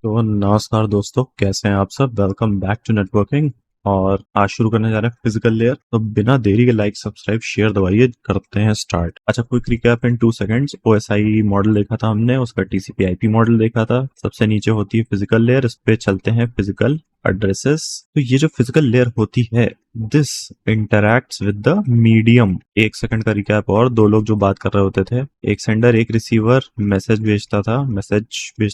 तो नमस्कार दोस्तों, कैसे हैं आप सब। Welcome back to networking. और आज शुरू करने जा रहे हैं फिजिकल लेयर। तो बिना देरी के लाइक सब्सक्राइब शेयर दबाइए, करते हैं स्टार्ट। अच्छा, क्विक रिकैप इन 2 सेकंड्स। ओएसआई मॉडल देखा था हमने, उसका टीसीपी आईपी मॉडल देखा था। सबसे नीचे होती है फिजिकल लेयर, इस पे चलते हैं फिजिकल एड्रेसेस। तो ये जो फिजिकल लेयर होती है, this interacts with the medium. 1 second का रिकैप। और दो लोग जो बात कर रहे होते थे, एक सेंडर एक रिसीवर, मैसेज भेजता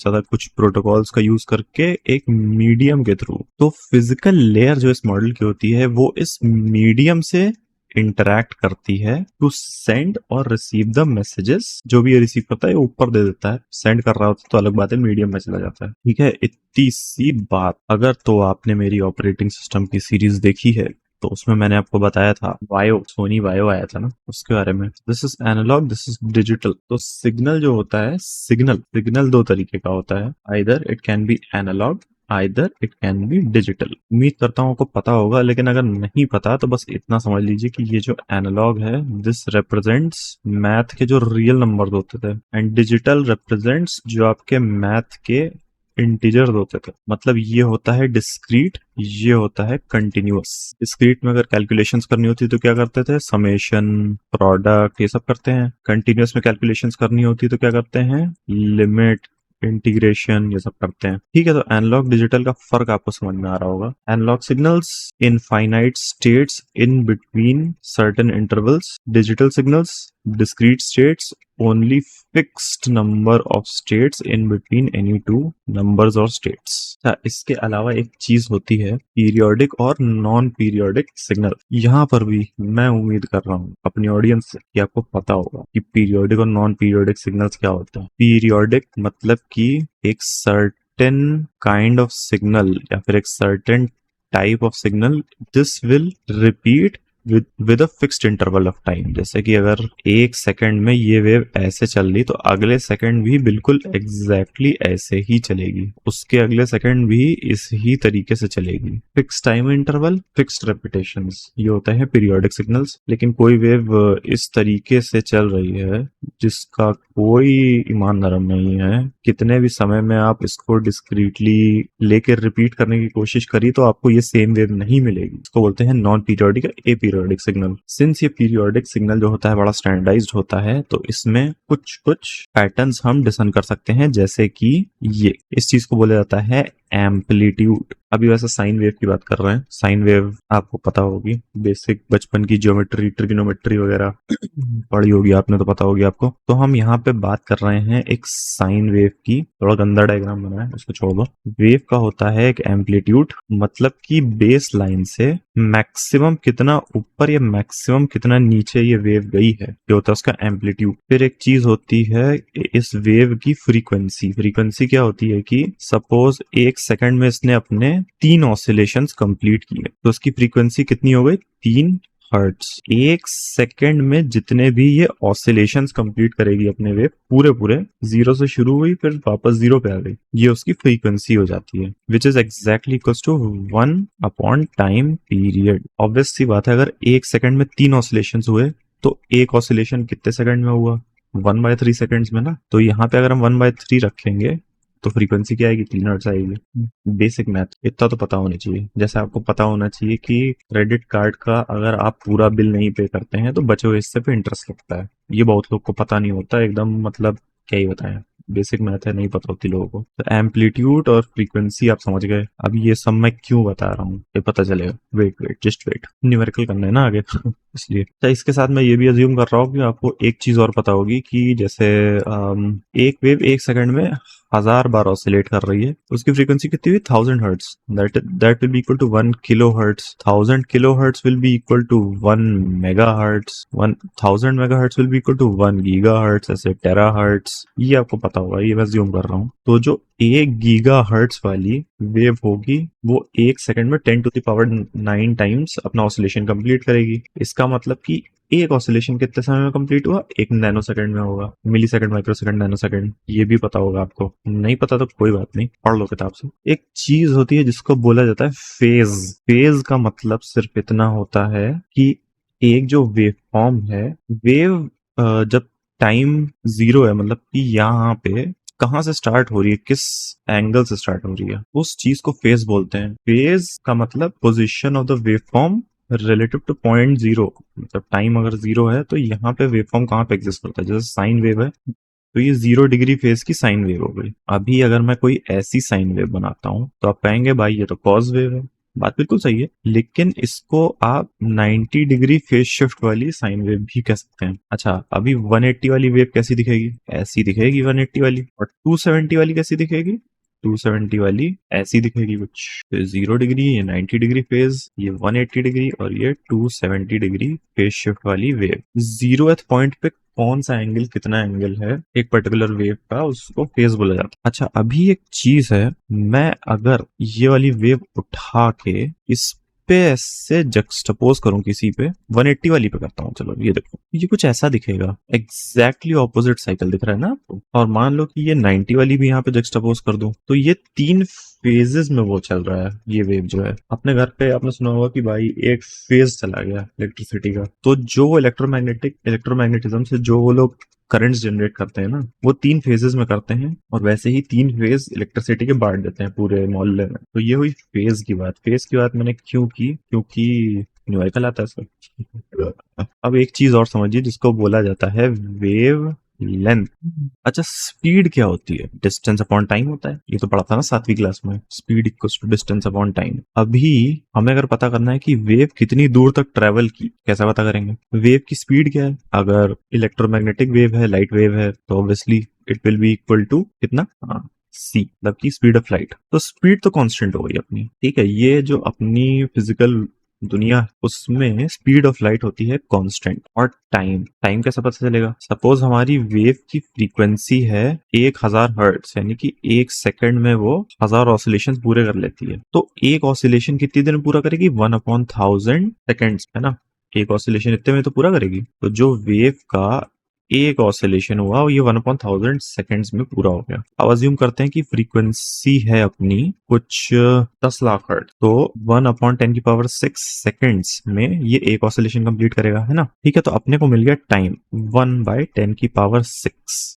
था कुछ प्रोटोकॉल्स का यूज करके एक मीडियम के थ्रू। तो फिजिकल लेयर जो इस मॉडल की होती है, वो इस मीडियम से इंटरैक्ट करती है टू सेंड और रिसीव द मैसेजेस। जो भी ये रिसीव करता है ऊपर दे देता है, सेंड कर रहा होता है तो अलग बात है, मीडियम में चला जाता है। ठीक है, इतनी सी बात। अगर तो आपने मेरी ऑपरेटिंग सिस्टम की सीरीज देखी है तो उसमें मैंने आपको बताया था, वायो, सोनी वायो आया था ना, उसके बारे में। This is analogue, this is digital. तो सिग्नल जो होता है, सिग्नल सिग्नल दो तरीके का होता है। Either it can be analogue, either it can be digital. उम्मीद करता हूँ आपको पता होगा, लेकिन अगर नहीं पता तो बस इतना समझ लीजिए कि ये जो एनालॉग है, दिस रिप्रेजेंट्स मैथ के जो रियल नंबर्स होते थे, एंड डिजिटल रिप्रेजेंट्स जो आपके मैथ के इंटीजर्स होते थे। मतलब ये होता है डिस्क्रीट, ये होता है कंटिन्यूअस। डिस्क्रीट में अगर कैलकुलेशंस करनी होती तो क्या करते थे, समेशन, प्रोडक्ट, ये सब करते हैं। कंटिन्यूअस में कैलकुलेशंस करनी होती तो क्या करते हैं, लिमिट, इंटीग्रेशन, ये सब करते हैं। ठीक है, तो एनालॉग डिजिटल का फर्क आपको समझ में आ रहा होगा। Analogue signals in finite states in between certain intervals, digital signals discrete states, only fixed number of states in between any two numbers or states। अच्छा, इसके अलावा एक चीज होती है पीरियोडिक और नॉन पीरियोडिक सिग्नल। यहाँ पर भी मैं उम्मीद कर रहा हूँ अपनी ऑडियंस से कि आपको पता होगा कि पीरियोडिक और नॉन पीरियोडिक सिग्नल्स क्या होते हैं। पीरियोडिक मतलब कि एक सर्टेन काइंड ऑफ सिग्नल या फिर एक certain type of signal, this will repeat with a fixed interval of time. जैसे कि अगर 1 सेकंड में ये वेव ऐसे चल रही तो अगले सेकंड भी बिल्कुल एग्जैक्टली ऐसे ही चलेगी, उसके अगले सेकंड भी इस ही तरीके से चलेगी। Fix time interval, fixed repetitions, ये होता है पीरियोडिक सिग्नल्स। लेकिन कोई वेव इस तरीके से चल रही है जिसका कोई ईमान नरम नहीं है, कितने भी समय में आप इसको डिस्क्रीटली लेकर रिपीट करने की कोशिश करी तो आपको ये सेम वेव नहीं मिलेगी। इसको बोलते हैं नॉन पीरियोडिक ए पीरियोडिक सिग्नल। सिंस ये पीरियोडिक सिग्नल जो होता है बड़ा स्टैंडर्डाइज्ड होता है, तो इसमें कुछ कुछ पैटर्न्स हम डिस्कस कर सकते हैं। जैसे कि ये, इस चीज को बोला जाता है एम्पलीट्यूड। अभी वैसे साइन वेव की बात कर रहे हैं। साइन वेव आपको पता होगी, बेसिक बचपन की ज्योमेट्री, ट्रिग्नोमेट्री वगैरह पढ़ी होगी आपने, तो पता होगी आपको। तो हम यहाँ पे बात कर रहे हैं एक साइन वेव की। थोड़ा गंदा डायग्राम बना है, उसको छोड़ दो। वेव का होता है एक एम्पलीट्यूड, मतलब कि बेस लाइन से मैक्सिमम कितना ऊपर या मैक्सिमम कितना नीचे ये वेव गई है, ये होता है उसका एम्पलीट्यूड। फिर एक चीज होती है इस वेव की फ्रीक्वेंसी। फ्रीक्वेंसी क्या होती है कि सपोज 1 सेकंड में इसने अपने 3 ऑसिलेशंस कंप्लीट किए, तो उसकी फ्रीक्वेंसी कितनी हो गई, 3 हर्ट्स। 1 सेकंड में जितने भी ये ऑसिलेशंस कंप्लीट करेगी अपने वेव, पूरे पूरे जीरो से शुरू हुई फिर वापस जीरो पे आ गई, ये उसकी फ्रीक्वेंसी हो जाती है, which is exactly equals to 1 time period. Obvious सी बात है, अगर 1 सेकंड में 3 ऑसिलेशंस हुए तो एक ऑसिलेशन कितने सेकंड में हुआ, 1/3 सेकंड्स में ना। तो यहाँ पे अगर हम 1/3 रखेंगे तो फ्रीक्वेंसी क्या आएगी, 3 हर्ट्ज आएगी। बेसिक मैथ इतना तो पता होना चाहिए। जैसे आपको पता होना चाहिए कि क्रेडिट कार्ड का अगर आप पूरा बिल नहीं पे करते हैं तो बचे हुए हिस्से पे इंटरेस्ट लगता है। ये बहुत लोग को पता नहीं होता एकदम, मतलब क्या ही बताएं, बेसिक मैथ है, नहीं पता होती लोगों को। तो एम्पलीट्यूड और फ्रीक्वेंसी आप समझ गए। अब ये सब मैं क्यों बता रहा हूँ ये पता चलेगा। Wait wait just wait, numerical करना है ना आगे इसलिए। तो इसके साथ मैं ये भी अज्यूम कर रहा हूँ कि आपको एक चीज और पता होगी कि जैसे एक वेव 1 सेकंड में 1000 बार ऑसिलेट कर रही है, उसकी फ्रीक्वेंसी कितनी हुई, 1000 hertz. That will be equal to 1 kilo hertz. 1000 kilo hertz will be equal to 1 megahertz. 1000 megahertz will be equal to 1 gigahertz, ऐसे टेराहर्ट्ज। ये आपको पता होगा, ये मैं ज्यूम कर रहा हूँ। तो जो 1 गीगाहर्ट्ज वाली वेव होगी वो 1 सेकंड में 10⁻⁹ टाइम्स अपना ऑसिलेशन कंप्लीट करेगी। इसका मतलब कि एक ऑसिलेशन कितने समय में कंप्लीट हुआ, 1 नैनो सेकंड में होगा। Millisecond, microsecond, nanosecond, ये भी पता होगा आपको। नहीं पता तो कोई बात नहीं, पढ़ लो किताब से। एक चीज होती है जिसको बोला जाता है फेज। फेज का मतलब सिर्फ इतना होता है कि एक जो वेव फॉर्म है, वेव जब टाइम जीरो है, मतलब कि यहाँ पे कहाँ से स्टार्ट हो रही है, किस एंगल से स्टार्ट हो रही है, उस चीज को फेज बोलते हैं। फेज का मतलब position of the wave form relative two point zero. मतलब टाइम अगर जीरो है तो यहाँ पे वेव फॉर्म कहाँ पे एग्जिस्ट करता है, जैसे साइन वेव है तो ये 0 डिग्री फेज की साइन वेव हो गई। अभी अगर मैं कोई ऐसी साइन वेव बनाता हूं तो आप कहेंगे भाई ये तो कॉस वेव है। बात बिल्कुल सही है, लेकिन इसको आप 90 डिग्री फेज शिफ्ट वाली साइन वेव भी कह सकते हैं। अच्छा, अभी 180 वाली वेव कैसी दिखेगी, ऐसी दिखेगी 180 वाली। और 270 वाली कैसी दिखेगी, 270 वाली ऐसी दिखेगी कुछ। 0 डिग्री, ये 90 डिग्री फेज, ये 180 डिग्री, और ये 270 डिग्री फेज शिफ्ट वाली वेव। 0th पॉइंट पे कौन सा एंगल, कितना एंगल है एक पर्टिकुलर वेव का, उसको फेज बोला जाता है। अच्छा, अभी एक चीज है, मैं अगर ये वाली वेव उठा के इस पे ऐसे जक्सटपोज करूं किसी पे, 180 वाली पे करता हूँ, चलो ये देखो, ये कुछ ऐसा दिखेगा, एग्जैक्टली ऑपोजिट साइकिल दिख रहा है ना आपको। और मान लो कि ये 90 वाली भी यहाँ पे जक्सटपोज कर दूं, तो ये 3 फेजेस में वो चल रहा है। ये वेव जो है, अपने घर पे आपने सुना होगा कि भाई एक फेज चला गया इलेक्ट्रिसिटी का, तो जो वो इलेक्ट्रोमैग्नेटिज्म से जो वो लोग करंट्स जनरेट करते हैं ना, वो 3 फेजेस में करते हैं, और वैसे ही 3 फेज इलेक्ट्रिसिटी के बांट देते हैं पूरे मोहल्ले में। तो ये हुई फेज की बात। फेज की बात मैंने क्यों की, क्योंकि न्यूमेरिकल आता है सर। अब एक चीज और समझिए जिसको बोला जाता है वेव लेंथ। अच्छा, स्पीड क्या होती है, डिस्टेंस अपॉन टाइम होता है, ये तो पढ़ा था ना 7वीं क्लास में, speed equals to distance upon time. अभी हमें अगर पता करना है कि वेव कितनी दूर तक ट्रेवल की, कैसे पता करेंगे, वेव की स्पीड क्या है। अगर इलेक्ट्रोमैग्नेटिक वेव है, लाइट वेव है, तो obviously it will be equal to कितना, हाँ, सी, मतलब की स्पीड ऑफ लाइट। तो स्पीड तो कांस्टेंट हो गई अपनी, ठीक है। ये जो अपनी फिजिकल दुनिया, उसमें स्पीड ऑफ लाइट होती है कांस्टेंट। और टाइम, टाइम कैसे पता चलेगा, सपोज हमारी वेव की फ्रीक्वेंसी है 1000 हर्ट्ज, यानी कि 1 सेकंड में वो 1000 ऑसिलेशन पूरे कर लेती है। तो एक ऑसिलेशन कितनी देर में पूरा करेगी, 1/1000 सेकेंड्स, है ना। एक ऑसिलेशन इतने में तो पूरा करेगी। तो जो वेव का एक ऑसिलेशन हुआ ये 1/1000 सेकेंड्स में पूरा हो गया। अब अज्यूम करते हैं कि फ्रीक्वेंसी है अपनी कुछ 10 लाख हर्ट्ज, तो 1/10⁶ सेकेंड्स में ये एक ऑसिलेशन कंप्लीट करेगा, है ना। ठीक है, तो अपने को मिल गया time 1/10⁶।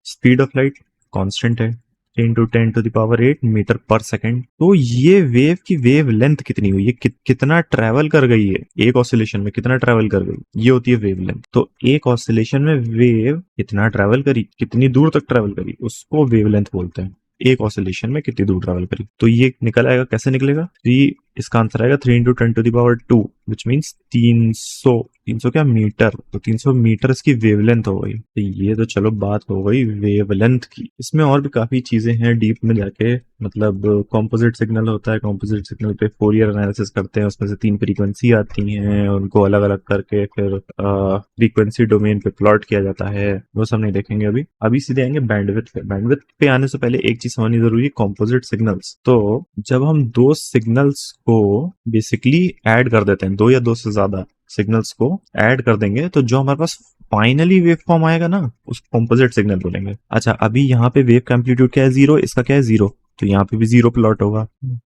Speed of light constant है, 10⁻⁸ मीटर पर सेकेंड। तो ये वेव की वेव लेंथ कितनी हुई है, कितना ट्रेवल कर गई है, एक ऑसिलेशन में कितना ट्रेवल कर गई, ये होती है वेव लेंथ। तो एक ऑसिलेशन में वेव कितना ट्रेवल करी, कितनी दूर तक ट्रेवल करी, उसको वेव लेंथ बोलते हैं। एक ऑसिलेशन में कितनी दूर ट्रेवल करी, तो ये निकल आएगा, कैसे निकलेगा, इसका आंसर आएगा 3 × 10⁻², विच मीन्स 300 क्या, मीटर। तो 300 मीटर इसकी वेवलेंथ हो गई। तो ये तो चलो बात हो गई वेवलेंथ की। इसमें और भी काफी चीजें हैं डीप में जाके, मतलब कॉम्पोजिट सिग्नल होता है, कॉम्पोजिट सिग्नल पे फोरियर एनालिसिस करते हैं, उसमें से 3 फ्रीक्वेंसी आती हैं, उनको अलग अलग करके फिर फ्रीक्वेंसी डोमेन पे प्लॉट किया जाता है। वो सब नहीं देखेंगे अभी। अभी सीधे आएंगे बैंडविड्थ पे। बैंडविड्थ पे आने से पहले एक चीज समझनी जरूरी है, कॉम्पोजिट सिग्नल्स। तो जब हम दो सिग्नल्स को बेसिकली ऐड कर देते हैं, 2 या 2 से ज्यादा सिग्नल्स को ऐड कर देंगे, तो जो हमारे पास फाइनली वेव फॉर्म आएगा ना, उसको कॉम्पोजिट सिग्नल बोलेंगे। अच्छा, अभी यहाँ पे वेव का एम्पलीट्यूड क्या है, 0, इसका क्या है 0, तो यहाँ पे भी 0 प्लॉट होगा।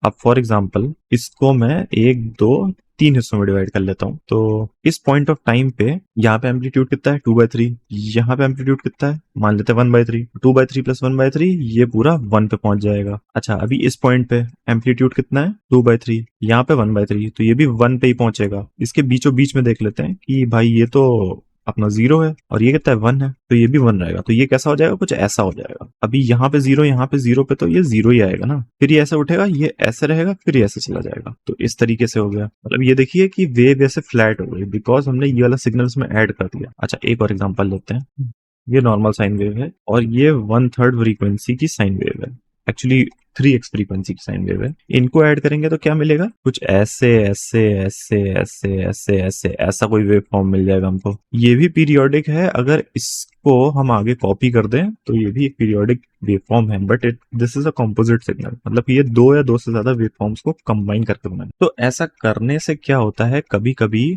अब फॉर एग्जाम्पल इसको मैं 1, 2, 3 हिस्सों में डिवाइड कर लेता हूँ। तो इस पॉइंट ऑफ टाइम पे यहाँ पे एम्पलीट्यूड कितना है, 2/3। यहाँ पे एम्पलीट्यूड कितना है, मान लेते हैं 1/3। 2/3 + 1/3, ये पूरा 1 पे पहुंच जाएगा। अच्छा, अभी इस पॉइंट पे एम्पलीट्यूड कितना है, 2/3, यहाँ पे 1/3, तो ये भी 1 पे ही पहुंचेगा। इसके बीचों बीच में देख लेते हैं कि भाई ये तो अपना 0 है और ये कितना है, 1 है, तो ये भी 1 रहेगा। तो ये कैसा हो जाएगा, कुछ ऐसा हो जाएगा। अभी यहाँ पे 0, यहाँ पे 0 पे, तो ये 0 ही आएगा ना। फिर ये ऐसे उठेगा, ये ऐसे रहेगा, फिर ये ऐसे चला जाएगा। तो इस तरीके से हो गया। मतलब ये देखिए कि वेव ऐसे फ्लैट हो गई, बिकॉज हमने ये वाला सिग्नल इसमें ऐड कर दिया। अच्छा, एक और एग्जाम्पल लेते हैं। ये नॉर्मल साइन वेव है और ये 1/3 फ्रीक्वेंसी की साइन वेव है, एक्चुअली 3x फ्रीक्वेंसी की साइन वेव है। इनको ऐड करेंगे तो क्या मिलेगा, कुछ ऐसे ऐसे ऐसे ऐसे ऐसे ऐसे ऐसा कोई वेव फॉर्म मिल जाएगा हमको। ये भी पीरियोडिक है, अगर इसको हम आगे कॉपी कर दें तो ये भी एक पीरियोडिक वेव फॉर्म है, but this is a composite signal. मतलब ये 2 या 2 से ज्यादा वेव फॉर्म्स को कंबाइन करके बनाए। तो ऐसा करने से क्या होता है, कभी कभी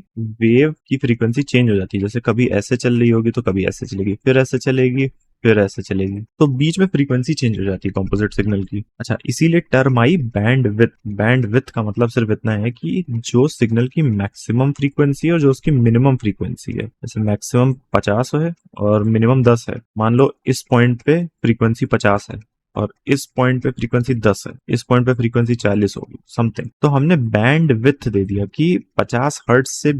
वेव की फ्रीक्वेंसी चेंज हो जाती है। जैसे कभी ऐसे चल रही होगी तो कभी ऐसे चलेगी, फिर ऐसे चलेगी, फिर ऐसे चलेगी, तो बीच में फ्रीक्वेंसी चेंज हो जाती है कॉम्पोजिट सिग्नल की। अच्छा, इसीलिए term I band with. Band with का मतलब सिर्फ इतना है कि जो सिग्नल की मैक्सिमम फ्रीक्वेंसी है और जो उसकी मिनिमम फ्रीक्वेंसी है। जैसे मैक्सिमम 50 है और मिनिमम 10 है। मान लो इस पॉइंट पे फ्रीक्वेंसी 50 है और इस पॉइंट पे फ्रीक्वेंसी 10 है, इस पॉइंट पे फ्रीक्वेंसी 40 होगी समथिंग। तो हमने बैंड विड्थ दे दिया कि 50 हर्ट्ज से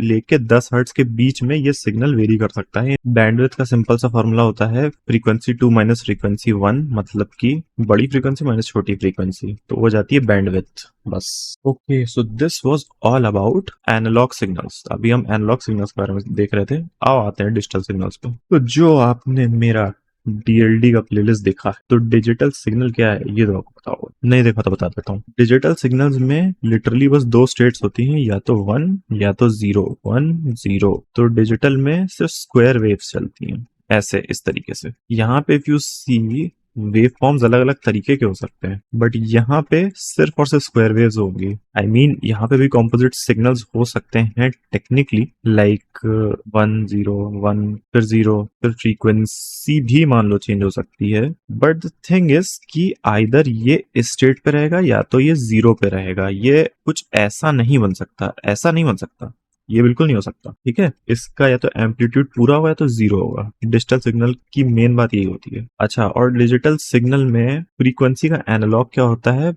लेके 10 हर्ट्ज के बीच में ये सिग्नल वेरी कर सकता है। बैंडविड्थ का सिंपल सा फॉर्मूला होता है फ्रीक्वेंसी 2 माइनस फ्रीक्वेंसी 1, मतलब कि बड़ी फ्रीक्वेंसी माइनस छोटी फ्रीक्वेंसी, तो वो जाती है बैंडविड्थ बस। Okay, so this was all about analogue signals. अभी हम एनालॉग सिग्नल्स के बारे में देख रहे थे, आओ आते हैं डिजिटल सिग्नल्स पे। तो जो आपने मेरा डीएलडी का प्लेलिस्ट देखा है, तो डिजिटल सिग्नल क्या है ये तो आपको पता होगा, नहीं देखा तो बता देता हूँ। डिजिटल सिग्नल्स में लिटरली बस दो स्टेट्स होती हैं, या तो 1 या तो 0, 1 0। तो डिजिटल में सिर्फ स्क्वायर वेव्स चलती हैं, ऐसे इस तरीके से। यहाँ पे if you see waveforms अलग अलग तरीके के हो सकते हैं, बट यहाँ पे सिर्फ और सिर्फ स्क्वायर वेव्स होंगी। आई मीन यहाँ पे भी कॉम्पोजिट सिग्नल्स हो सकते हैं टेक्निकली, लाइक 1 0 1 फिर 0, फिर फ्रीक्वेंसी भी मान लो चेंज हो सकती है। बट द थिंग इज कि आइदर ये इस स्टेट पे रहेगा या तो ये 0 पे रहेगा। ये कुछ ऐसा नहीं बन सकता, ऐसा नहीं बन सकता, ये बिल्कुल नहीं हो सकता। ठीक है, इसका या तो एम्पलीट्यूड पूरा होगा या तो 0 होगा। डिजिटल सिग्नल की मेन बात यही होती है। अच्छा, और डिजिटल सिग्नल में फ्रीक्वेंसी का एनालॉग क्या होता है,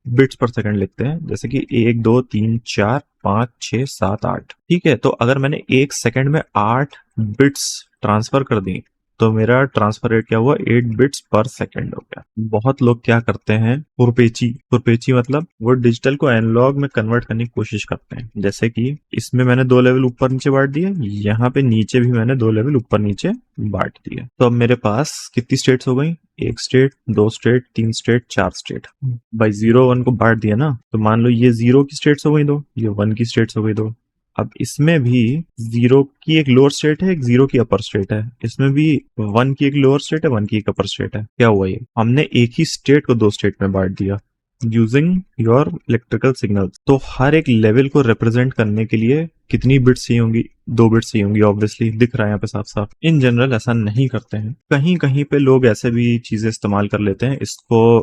बिट्स पर सेकंड लिखते हैं, जैसे कि 1 2 3 4 5 6 7 8। ठीक है, तो अगर मैंने 1 सेकंड में 8 बिट्स ट्रांसफर कर दी तो मेरा ट्रांसफर रेट क्या हुआ, 8 बिट्स पर सेकंड हो गया। बहुत लोग क्या करते हैं, फुरपेची मतलब वो डिजिटल को एनालॉग में कन्वर्ट करने की कोशिश करते हैं। जैसे कि इसमें मैंने 2 लेवल ऊपर नीचे बांट दिए, यहाँ पे नीचे भी मैंने 2 लेवल ऊपर नीचे बांट दिए। तो अब मेरे पास कितनी स्टेट्स हो गई, 1 स्टेट, 2 स्टेट, 3 स्टेट, 4 स्टेट। भाई 0 1 को बांट दिया ना, तो मान लो ये 0 की स्टेट्स हो गई 2, ये 1 की स्टेट्स हो गई 2। अब इसमें भी 0 की एक लोअर स्टेट है, एक 0 की अपर स्टेट है। इसमें भी 1 की एक लोअर स्टेट है, 1 की एक अपर स्टेट है। क्या हुआ, ये हमने एक ही स्टेट को 2 स्टेट में बांट दिया यूजिंग योर इलेक्ट्रिकल सिग्नल। तो हर एक लेवल को रिप्रेजेंट करने के लिए कितनी बिट्स चाहिए होंगी, 2 बिट्स चाहिए होंगी। ऑब्वियसली दिख रहा है यहाँ पे साफ साफ। इन जनरल ऐसा नहीं करते हैं, कहीं कहीं पे लोग ऐसे भी चीजें इस्तेमाल कर लेते हैं। इसको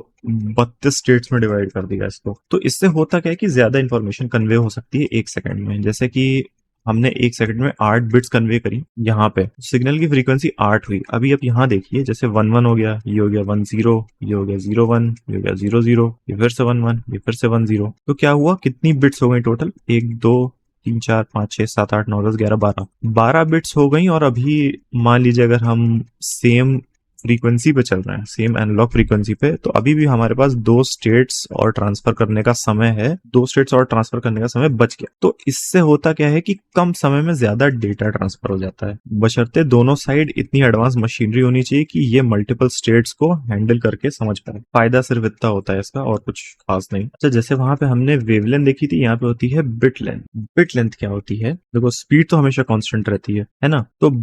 32 स्टेट्स में डिवाइड कर दिया इसको। तो इससे होता क्या है कि ज्यादा इंफॉर्मेशन कन्वे हो सकती है 1 सेकंड में। जैसे कि हमने 1 सेकंड में 8 बिट्स कन्वे करी, यहाँ पे सिग्नल की फ्रीक्वेंसी 8 हुई। अभी आप यहाँ देखिए, जैसे 1 1 हो गया, ये हो गया 1 0, ये हो गया 0 1, ये हो गया 0 0, ये फिर से 1 1, ये फिर से 1 0। तो क्या हुआ, कितनी बिट्स हो गई टोटल, 1 2 3 4 5 6 7 8 9 10 11 12 बिट्स हो गई। और अभी मान लीजिए अगर हम सेम फ्रीक्वेंसी पे चल रहे हैं, सेम एनालॉग फ्रीक्वेंसी पे, तो अभी भी हमारे पास 2 स्टेट्स और ट्रांसफर करने का समय है, 2 स्टेट्स और ट्रांसफर करने का समय बच गया। तो इससे होता क्या है कि कम समय में ज्यादा डेटा ट्रांसफर हो जाता है, बशर्ते दोनों साइड इतनी एडवांस मशीनरी होनी चाहिए कि ये मल्टीपल स्टेट्स को हैंडल करके समझ पाए। फायदा सिर्फ इतना होता है इसका, और कुछ खास नहीं। अच्छा, जैसे वहां पे हमने वेवलेंथ देखी थी, यहाँ पे होती है बिट लेंथ। बिट लेंथ क्या होती है, देखो स्पीड तो हमेशा कांस्टेंट रहती है ना, तो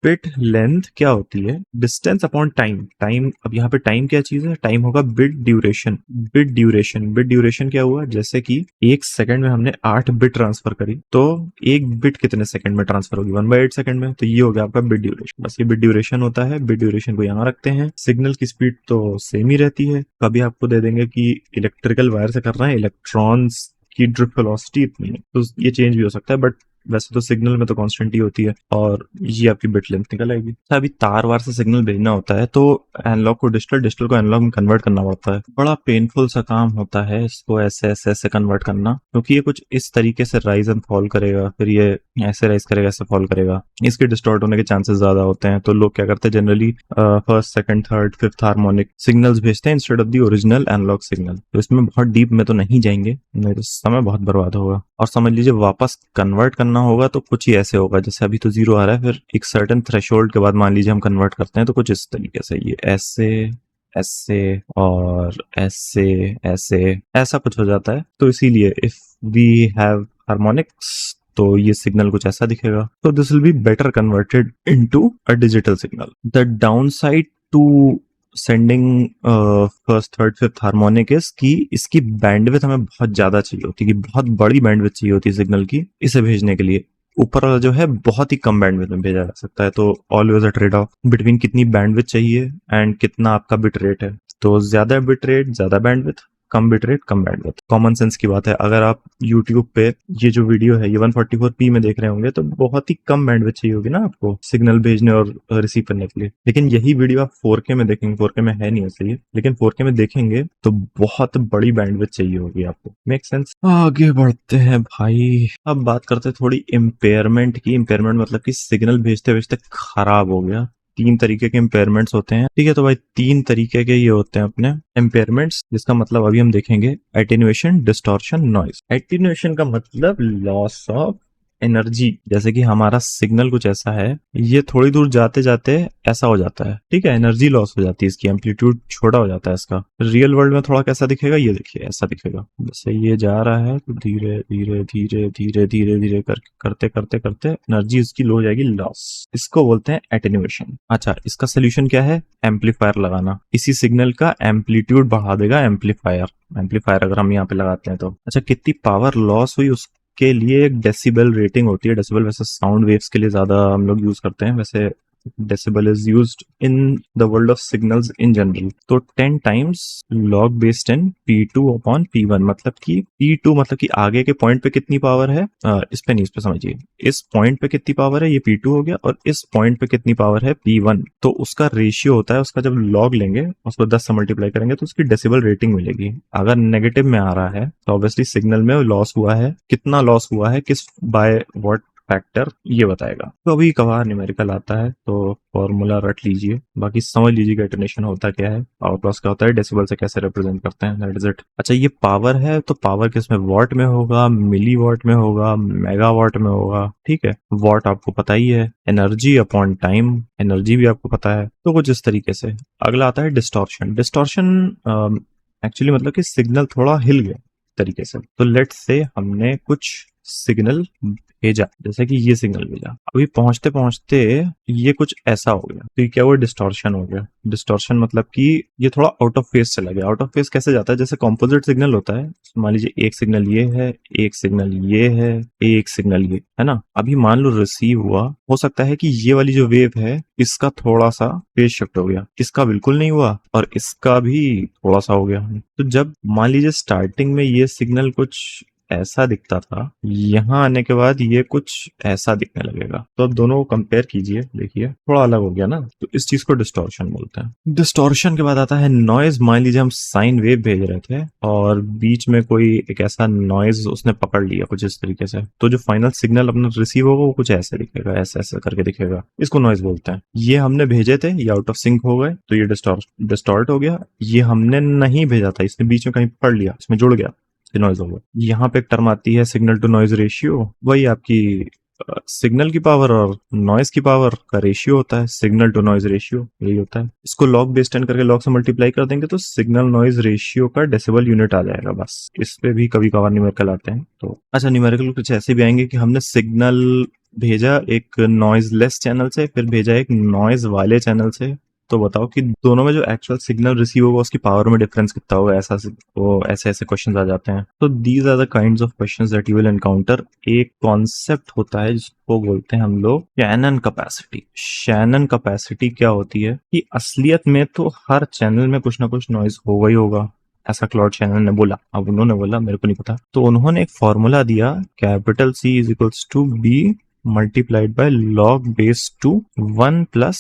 बिट लेंथ क्या होती है, डिस्टेंस अपॉन टाइम। टाइम, अब यहाँ पे टाइम क्या चीज है, टाइम होगा बिट ड्यूरेशन। बिट ड्यूरेशन क्या हुआ, जैसे कि 1 सेकंड में हमने 8 बिट ट्रांसफर करी, तो 1 बिट कितने सेकंड में ट्रांसफर होगी, 1/8 सेकंड में। तो ये हो गया आपका बिट ड्यूरेशन। बस ये बिट ड्यूरेशन होता है, बिट ड्यूरेशन को यहाँ रखते हैं। सिग्नल की स्पीड तो सेम ही रहती है। कभी आपको दे देंगे कि इलेक्ट्रिकल वायर से कर रहे हैं, इलेक्ट्रॉन्स की ड्रिफ्ट वेलोसिटी इतनी है, तो ये चेंज भी हो सकता है, बट वैसे तो सिग्नल में तो कांस्टेंट ही होती है। और ये आपकी बिट लेंथ निकल आएगी। अभी तार वार से सिग्नल भेजना होता है, तो एनालॉग को डिजिटल, डिजिटल को एनालॉग में कन्वर्ट करना पड़ता है। बड़ा पेनफुल सा काम होता है इसको ऐसे ऐसे ऐसे कन्वर्ट करना, क्योंकि ये कुछ इस तरीके से राइज एंड फॉल करेगा, फिर ये ऐसे राइज करेगा, ऐसे फॉल करेगा। इसके डिस्टॉर्ट होने के चांसेस ज्यादा होते हैं। तो लोग क्या करते हैं, generally first second third fifth harmonic signals भेजते हैं instead of the original analogue signal. तो इसमें बहुत डीप में तो नहीं जाएंगे, नहीं तो समय बहुत बर्बाद होगा। और समझ लीजिए वापस कन्वर्ट करना होगा तो कुछ ही ऐसे होगा, जैसे अभी तो 0 आ रहा है, फिर एक सर्टेन थ्रेशोल्ड के बाद मान लीजिए हम कन्वर्ट करते हैं, तो कुछ इस तरीके से, ये ऐसे ऐसे और ऐसे ऐसे ऐसा कुछ हो जाता है। तो इसीलिए इफ वी हैव हार्मोनिक्स तो ये सिग्नल कुछ ऐसा दिखेगा। तो this will be better converted into a digital signal. The downside to sending first third fifth harmonic is कि इसकी बैंडविड्थ हमें बहुत ज्यादा चाहिए होती है, कि बहुत बड़ी बैंडविड्थ चाहिए होती है सिग्नल की इसे भेजने के लिए। ऊपर वाला जो है बहुत ही कम बैंडविड्थ में भेजा जा सकता है। तो always a trade off between कितनी बैंडविड्थ चाहिए एंड कितना आपका बिट रेट है। तो ज्यादा बिट रेट ज्यादा बैंडविड्थ, कम बिट रेट कम बैंडविड्थ। कॉमन सेंस की बात है, अगर आप यूट्यूब पे ये जो वीडियो है ये 144p में देख रहे होंगे तो बहुत ही कम बैंडविड्थ चाहिए होगी ना आपको सिग्नल भेजने और रिसीव करने के लिए। लेकिन यही वीडियो आप 4K में देखेंगे, 4K में है नहीं वैसे ये, लेकिन 4K में देखेंगे तो बहुत बड़ी बैंडविड्थ चाहिए होगी आपको। Make sense. आगे बढ़ते हैं भाई, अब बात करते हैं थोड़ी इम्पेयरमेंट की। इम्पेयरमेंट मतलब कि सिग्नल भेजते भेजते खराब हो गया। 3 तरीके के इम्पेयरमेंट्स होते हैं, ठीक है। तो भाई 3 तरीके के ये होते हैं अपने इम्पेयरमेंट्स, जिसका मतलब अभी हम देखेंगे एटेन्यूएशन, डिस्टॉर्शन, नॉइज। एटेन्यूएशन का मतलब लॉस ऑफ एनर्जी। जैसे कि हमारा सिग्नल कुछ ऐसा है, ये थोड़ी दूर जाते जाते ऐसा हो जाता है, ठीक है, एनर्जी लॉस हो जाती है, इसकी एम्पलीट्यूड छोटा हो जाता है इसका। रियल वर्ल्ड में थोड़ा कैसा दिखेगा, ये देखिए ऐसा दिखेगा। जैसे ये जा रहा है तो धीरे धीरे धीरे धीरे धीरे धीरे करते करते करते एनर्जी इसकी लो हो जाएगी, लॉस। इसको बोलते हैं एटेन्यूएशन। अच्छा, इसका सोल्यूशन क्या है? एम्पलीफायर लगाना। इसी सिग्नल का एम्पलीट्यूड बढ़ा देगा एम्पलीफायर अगर हम यहाँ पे लगाते हैं तो। अच्छा, कितनी पावर लॉस हुई उसके लिए एक डेसिबल रेटिंग होती है। डेसिबल वैसे साउंड वेव्स के लिए ज्यादा हम लोग यूज करते हैं, वैसे decibel is used in the world of signals in general. तो 10 times log base 10 P2 upon P1, मतलब कि P2 मतलब कि आगे के पॉइंट पे कितनी पावर है, इस पे नहीं, इस पे समझिए। इस पॉइंट पे कितनी पावर है, ये P2 हो गया, और इस पॉइंट पे कितनी पावर है, P1। तो उसका रेशियो होता है, उसका जब लॉग लेंगे उसको 10 से मल्टीप्लाई करेंगे तो उसकी डेसिबल रेटिंग मिलेगी। अगर नेगेटिव में आ रहा है तो ऑब्वियसली सिग्नल में लॉस हुआ है। कितना लॉस हुआ है, किस बाय व्हाट फैक्टर, ये बताएगा। तो अभी कबार न्यूमेरिकल आता है तो फॉर्मूला रट लीजिए, बाकी समझ लीजिए कि एटेन्यूएशन होता क्या है, पावर लॉस क्या होता है, डेसिबल से कैसे रिप्रेजेंट करते हैं, दैट इज इट। अच्छा, ये पावर है तो पावर किसमें, वॉट में होगा, मिली वॉट में होगा, मेगावाट में होगा, ठीक है। वॉट आपको पता ही है, एनर्जी अपॉन टाइम, एनर्जी भी आपको पता है। तो कुछ इस तरीके से। अगला आता है डिस्टॉर्शन। डिस्टॉर्शन एक्चुअली मतलब कि सिग्नल थोड़ा हिल गया तरीके से। तो लेट्स से हमने कुछ सिग्नल भेजा, जैसे कि ये सिग्नल भेजा, अभी पहुंचते पहुंचते ये कुछ ऐसा हो गया, तो ये क्या हुआ, डिस्टॉर्शन हो गया। डिस्टॉर्शन मतलब कि ये थोड़ा आउट ऑफ फेस चला गया। आउट ऑफ फेस कैसे जाता है, जैसे कॉम्पोजिट सिग्नल होता है, मान लीजिए एक सिग्नल ये है, एक सिग्नल ये है, एक सिग्नल ये है ना। अभी मान लो रिसीव हुआ, हो सकता है कि ये वाली जो वेव है इसका थोड़ा सा फेज शिफ्ट हो गया, इसका बिल्कुल नहीं हुआ और इसका भी थोड़ा सा हो गया। तो जब मान लीजिए स्टार्टिंग में ये सिग्नल कुछ ऐसा दिखता था, यहाँ आने के बाद ये कुछ ऐसा दिखने लगेगा। तो अब दोनों को कंपेयर कीजिए, देखिए थोड़ा अलग हो गया ना। तो इस चीज को डिस्टॉर्शन बोलते हैं। डिस्टॉर्शन के बाद आता है नॉइज। मान लीजिए हम साइन वेव भेज रहे थे और बीच में कोई एक ऐसा नॉइज उसने पकड़ लिया कुछ इस तरीके से, तो जो फाइनल सिग्नल अपना रिसीव होगा वो कुछ ऐसे दिखेगा, ऐसे ऐसे करके दिखेगा। इसको नॉइज बोलते हैं। ये हमने भेजे थे, ये आउट ऑफ सिंक हो गए तो ये डिस्टॉर्ट हो गया। ये हमने नहीं भेजा था, इसने बीच में कहीं पकड़ लिया, इसमें जुड़ गया, नॉइज होगा। यहाँ पे एक टर्म आती है सिग्नल टू नॉइज रेशियो, वही आपकी सिग्नल की पावर और नॉइज की पावर का रेशियो होता है, सिग्नल टू नॉइज रेशियो यही होता है। इसको लॉग बेस 10 करके लॉग से मल्टीप्लाई कर देंगे तो सिग्नल नॉइज रेशियो का डेसिबल यूनिट आ जाएगा। बस इस पे भी कभी कभार न्यूमेरिकल आते हैं। तो अच्छा, न्यूमेरिकल कुछ ऐसे भी आएंगे कि हमने सिग्नल भेजा एक नॉइज लेस चैनल से, फिर भेजा एक नॉइज वाले चैनल से, तो बताओ कि दोनों में जो एक्चुअल सिग्नल रिसीव होगा उसकी पावर में डिफरेंस कितना होगा। ऐसा वो ऐसे ऐसे क्वेश्चंस आ जाते हैं। तो these are the kinds of questions that you will encounter. एक कॉन्सेप्ट होता है जिसको बोलते हैं हम लोग शैनन कैपेसिटी। शैनन कैपेसिटी क्या होती है कि असलियत में तो हर चैनल में कुछ ना कुछ नॉइज होगा ही होगा, ऐसा क्लॉड शैनन ने बोला। अब उन्होंने बोला, मेरे को नहीं पता। तो उन्होंने एक फॉर्मूला दिया, capital C is equals to B multiplied by log base 2 1 plus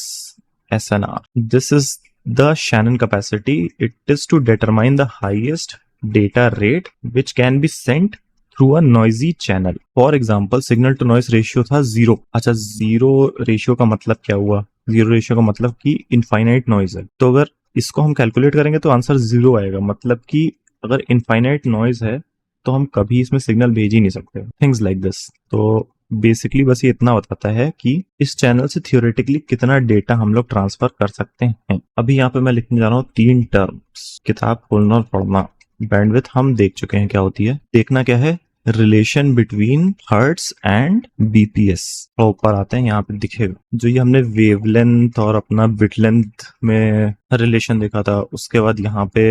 SNR. This is the Shannon capacity. It is to determine the highest data rate which can be sent through a noisy channel. For example, signal to noise ratio था 0। अच्छा, 0 ratio का मतलब क्या हुआ? 0 ratio का मतलब कि infinite noise है। तो अगर इसको हम कैलकुलेट करेंगे तो आंसर 0 आएगा। मतलब कि अगर इनफाइनाइट नॉइज है तो हम कभी इसमें सिग्नल भेज ही नहीं सकते। Things like this. तो बेसिकली बस ये इतना बताता है कि इस चैनल से थियोरेटिकली कितना डेटा हम लोग ट्रांसफर कर सकते हैं। अभी यहाँ पे मैं लिखने जा रहा हूँ 3 टर्म्स, किताब खोलना और पढ़ना। बैंडविड्थ हम देख चुके हैं क्या होती है। देखना क्या है, relation between hertz and bps. और ऊपर आते हैं, यहाँ पे दिखेगा जो ये हमने वेवलेंथ और अपना बिट लेंथ में रिलेशन देखा था, उसके बाद यहाँ पे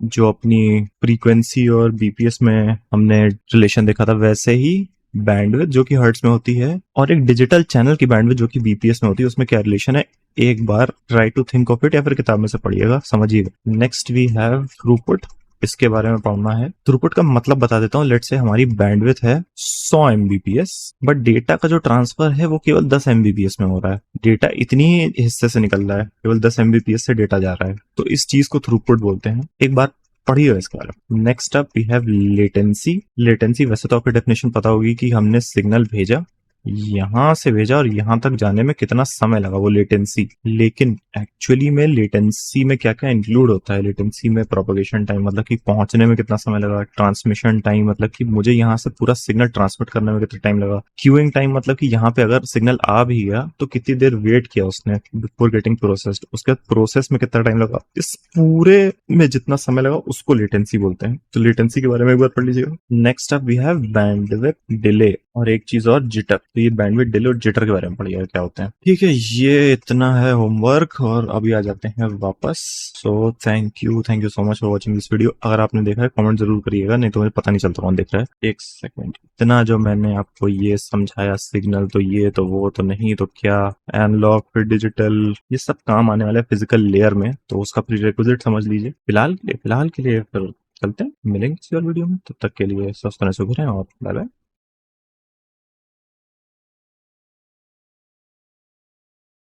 जो अपनी फ्रीक्वेंसी और बीपीएस में हमने रिलेशन देखा था, वैसे ही बैंडविड्थ जो कि हर्ट्ज में होती है और एक डिजिटल चैनल की बैंडविड्थ जो कि बीपीएस में होती है, उसमें क्या रिलेशन है, एक बार try to think of it या फिर किताब में से पढ़िएगा, समझिएगा। Next we have throughput. इसके बारे में पढ़ना है। थ्रूपुट का मतलब बता देता हूँ। लेट से हमारी बैंडविड्थ है 100 एमबीपीएस, बट डेटा का जो ट्रांसफर है वो केवल 10 एमबीपीएस में हो रहा है। डेटा इतनी हिस्से से निकल रहा है, केवल 10 एमबीपीएस से डेटा जा रहा है, तो इस चीज को थ्रूपुट बोलते हैं। एक बार पढ़िए इसके बारे में। Next up we have latency. Latency वैसे तो आपको डेफिनेशन पता होगी कि हमने सिग्नल भेजा, यहां से भेजा और यहां तक जाने में कितना समय लगा, वो लेटेंसी। लेकिन एक्चुअली में लेटेंसी में क्या क्या इंक्लूड होता है? लेटेंसी में प्रोपगेशन टाइम, मतलब कि पहुंचने में कितना समय लगा। ट्रांसमिशन टाइम, मतलब कि मुझे यहाँ से पूरा सिग्नल ट्रांसमिट करने में कितना टाइम लगा। क्यूइंग टाइम, मतलब कि यहाँ पे अगर सिग्नल आ भी गया तो कितनी देर वेट किया उसने बिफोर गेटिंग प्रोसेस्ड, उसके बाद प्रोसेस में कितना टाइम लगा। इस पूरे में जितना समय लगा उसको लेटेंसी बोलते हैं। तो लेटेंसी के बारे में एक बार पढ़ लीजिएगा। Next up we have bandwidth delay, और एक चीज और जिटर। तो ये बैंडविड्थ डिले और जिटर के बारे में पढ़िएगा क्या होते हैं। ठीक है, ये इतना है होमवर्क, और अभी आ जाते हैं वापस। So thank you so much for watching this video. अगर आपने देखा है कमेंट जरूर करिएगा, नहीं तो मुझे पता नहीं चलता कौन देख रहा है। एक सेकंड, इतना जो मैंने आपको ये समझाया, सिग्नल तो ये तो वो तो नहीं तो क्या, एनालॉग फिर डिजिटल, ये सब काम आने वाला है फिजिकल लेयर में, तो उसका प्रीरेक्विजिट समझ लीजिए। फिलहाल के लिए फिर चलते हैं, मिलेंगे किसी और वीडियो में। तब तक के लिए स्वस्थ रहना, सुखी रहें और बाय बाय।